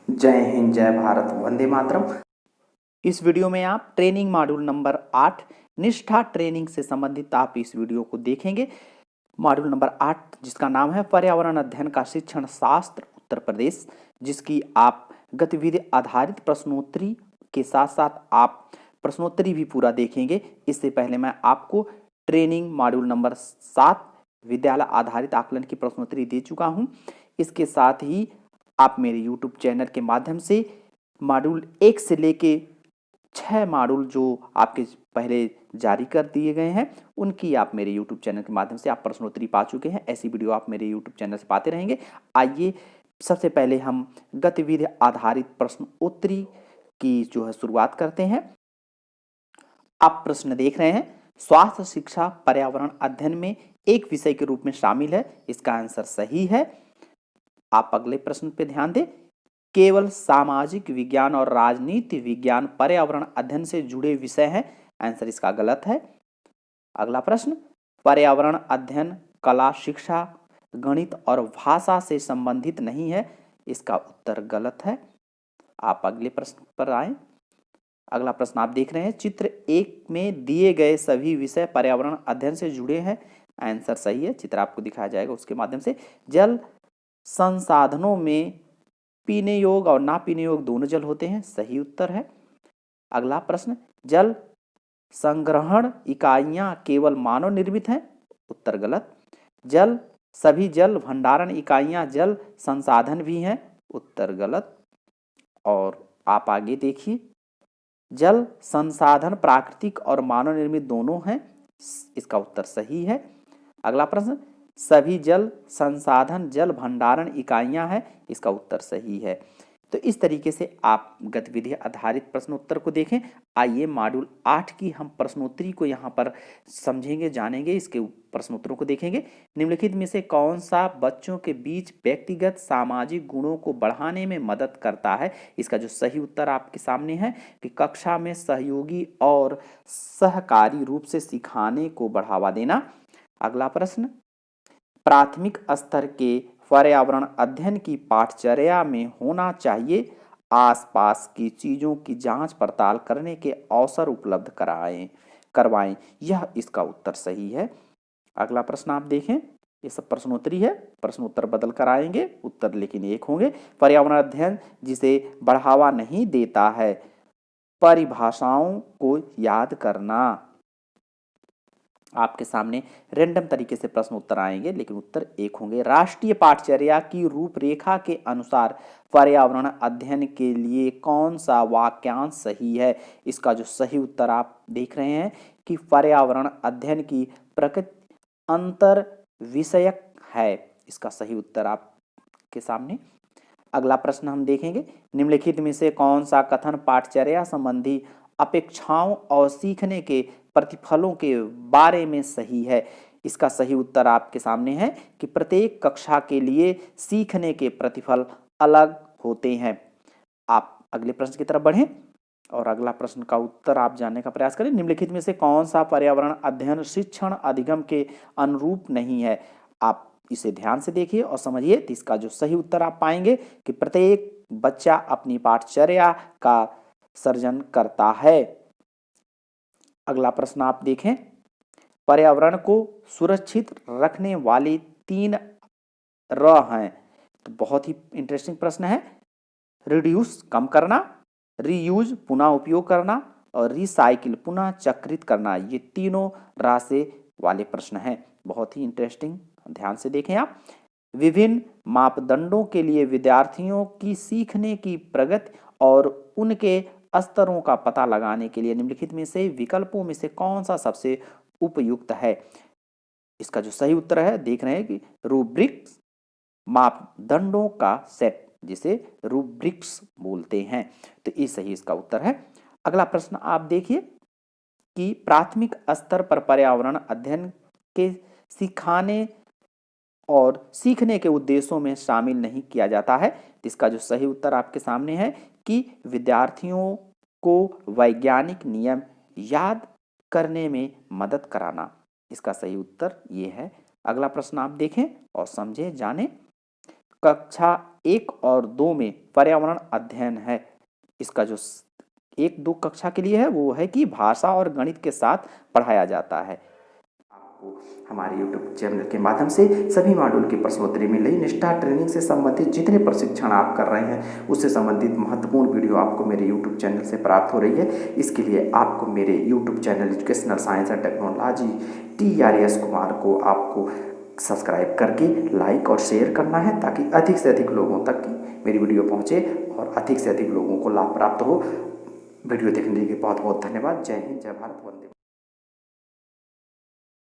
जय हिंद, जय भारत, वंदे मातरम। इस वीडियो में आप ट्रेनिंग मॉड्यूल नंबर 8 निष्ठा ट्रेनिंग से संबंधित आप इस वीडियो को देखेंगे। मॉड्यूल नंबर 8 जिसका नाम है पर्यावरण अध्ययन का शिक्षण शास्त्र उत्तर प्रदेश, जिसकी आप गतिविधि आधारित प्रश्नोत्तरी के साथ साथ आप प्रश्नोत्तरी भी पूरा देखेंगे। इससे पहले मैं आपको ट्रेनिंग मॉड्यूल नंबर 7 विद्यालय आधारित आकलन की प्रश्नोत्तरी दे चुका हूं। इसके साथ ही आप मेरे यूट्यूब चैनल के माध्यम से मॉड्यूल 1 से लेके 6 मॉड्यूल जो आपके पहले जारी कर दिए गए हैं उनकी आप मेरे यूट्यूब चैनल के माध्यम से आप प्रश्नोत्तरी पा चुके हैं। ऐसी वीडियो आप मेरे यूट्यूब चैनल से पाते रहेंगे। आइए सबसे पहले हम गतिविधि आधारित प्रश्नोत्तरी की जो है शुरुआत करते हैं। आप प्रश्न देख रहे हैं, स्वास्थ्य शिक्षा पर्यावरण अध्ययन में एक विषय के रूप में शामिल है। इसका आंसर सही है। आप अगले प्रश्न पे ध्यान दें, केवल सामाजिक विज्ञान और राजनीति विज्ञान पर्यावरण अध्ययन से जुड़े विषय हैं। आंसर इसका गलत है। अगला प्रश्न, पर्यावरण अध्ययन कला शिक्षा गणित और भाषा से संबंधित नहीं है। इसका उत्तर गलत है। आप अगले प्रश्न पर आए। अगला प्रश्न आप देख रहे हैं, चित्र 1 में दिए गए सभी विषय पर्यावरण अध्ययन से जुड़े हैं। आंसर सही है। चित्र आपको दिखाया जाएगा उसके माध्यम से। जल संसाधनों में पीने योग्य और ना पीने योग्य दोनों जल होते हैं। सही उत्तर है। अगला प्रश्न, जल संग्रहण इकाइयां केवल मानव निर्मित हैं। उत्तर गलत। सभी जल भंडारण इकाइयां जल संसाधन भी हैं। उत्तर गलत। और आप आगे देखिए, जल संसाधन प्राकृतिक और मानव निर्मित दोनों हैं। इसका उत्तर सही है। अगला प्रश्न, सभी जल संसाधन जल भंडारण इकाइयां हैं। इसका उत्तर सही है। तो इस तरीके से आप गतिविधि आधारित प्रश्नोत्तर को देखें। आइए मॉड्यूल 8 की हम प्रश्नोत्तरी को यहाँ पर समझेंगे, जानेंगे, इसके प्रश्नोत्तरों को देखेंगे। निम्नलिखित में से कौन सा बच्चों के बीच व्यक्तिगत सामाजिक गुणों को बढ़ाने में मदद करता है। इसका जो सही उत्तर आपके सामने है कि कक्षा में सहयोगी और सहकारी रूप से सिखाने को बढ़ावा देना। अगला प्रश्न, प्राथमिक स्तर के पर्यावरण अध्ययन की पाठचर्या में होना चाहिए आसपास की चीजों की जांच पड़ताल करने के अवसर उपलब्ध करवाएं। यह इसका उत्तर सही है। अगला प्रश्न आप देखें, ये सब प्रश्नोत्तरी है, प्रश्नोत्तर बदल कर आएंगे, उत्तर लेकिन एक होंगे। पर्यावरण अध्ययन जिसे बढ़ावा नहीं देता है, परिभाषाओं को याद करना। आपके सामने रैंडम तरीके से प्रश्न उत्तर आएंगे लेकिन उत्तर एक होंगे। राष्ट्रीय पाठचर्या की रूपरेखा के अनुसार पर्यावरण अध्ययन के लिए कौन सा वाक्यांश सही है। इसका जो सही उत्तर आप देख रहे हैं कि पर्यावरण अध्ययन की प्रकृति अंतर विषयक है। इसका सही उत्तर आपके सामने। अगला प्रश्न हम देखेंगे, निम्नलिखित में से कौन सा कथन पाठचर्या संबंधी अपेक्षाओं और सीखने के प्रतिफलों के बारे में सही है। इसका सही उत्तर आपके सामने है कि प्रत्येक कक्षा के लिए सीखने के प्रतिफल अलग होते हैं। आप अगले प्रश्न की तरफ बढ़ें और अगला प्रश्न का उत्तर आप जानने का प्रयास करें। निम्नलिखित में से कौन सा पर्यावरण अध्ययन शिक्षण अधिगम के अनुरूप नहीं है। आप इसे ध्यान से देखिए और समझिए। तो इसका जो सही उत्तर आप पाएंगे कि प्रत्येक बच्चा अपनी पाठचर्या का सर्जन करता है। अगला प्रश्न आप देखें, पर्यावरण को सुरक्षित रखने वाले 3 र हैं। तो बहुत ही इंटरेस्टिंग प्रश्न है। रिड्यूस कम करना, रीयूज पुनः उपयोग करना और रिसाइकिल पुनः चक्रित करना। ये तीनों रा से वाले प्रश्न हैं। बहुत ही इंटरेस्टिंग, ध्यान से देखें आप। विभिन्न मापदंडों के लिए विद्यार्थियों की सीखने की प्रगति और उनके स्तरों का पता लगाने के लिए निम्नलिखित में से विकल्पों में से कौन सा सबसे उपयुक्त है। इसका जो सही उत्तर है, देख रहे हैं कि रूब्रिक्स, मापदंडों का सेट जिसे रूब्रिक्स बोलते हैं। तो ये सही इसका उत्तर है। अगला प्रश्न आप देखिए कि प्राथमिक स्तर पर पर्यावरण अध्ययन के सिखाने और सीखने के उद्देश्यों में शामिल नहीं किया जाता है। इसका जो सही उत्तर आपके सामने है कि विद्यार्थियों को वैज्ञानिक नियम याद करने में मदद कराना। इसका सही उत्तर ये है। अगला प्रश्न आप देखें और समझें, जानें। कक्षा 1 और 2 में पर्यावरण अध्ययन है। इसका जो 1-2 कक्षा के लिए है वो है कि भाषा और गणित के साथ पढ़ाया जाता है। आपको हमारे YouTube चैनल के माध्यम से सभी मॉड्यूल की प्रश्नोत्तरी मिल रही। निष्ठा ट्रेनिंग से संबंधित जितने प्रशिक्षण आप कर रहे हैं उससे संबंधित महत्वपूर्ण वीडियो आपको मेरे YouTube चैनल से प्राप्त हो रही है। इसके लिए आपको मेरे YouTube channel educational science and technology TRS Kumar को आपको सब्सक्राइब करके लाइक और शेयर करना है, ताकि अधिक से अधिक लोगों तक मेरी वीडियो पहुँचे और अधिक से अधिक लोगों को लाभ प्राप्त हो। वीडियो देखने के लिए बहुत बहुत धन्यवाद। जय हिंद, जय भारत, वंदे।